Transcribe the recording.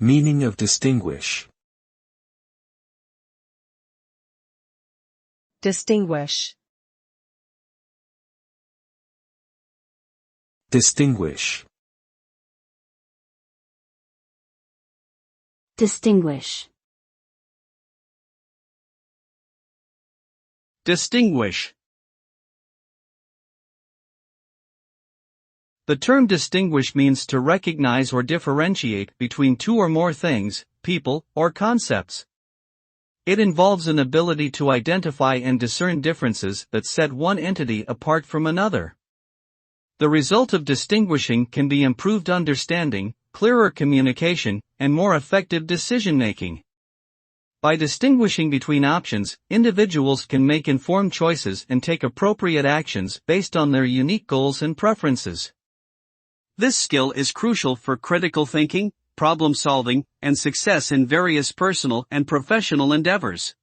Meaning of distinguish. Distinguish. Distinguish. Distinguish. Distinguish. The term distinguish means to recognize or differentiate between two or more things, people, or concepts. It involves an ability to identify and discern differences that set one entity apart from another. The result of distinguishing can be improved understanding, clearer communication, and more effective decision-making. By distinguishing between options, individuals can make informed choices and take appropriate actions based on their unique goals and preferences. This skill is crucial for critical thinking, problem solving, and success in various personal and professional endeavors.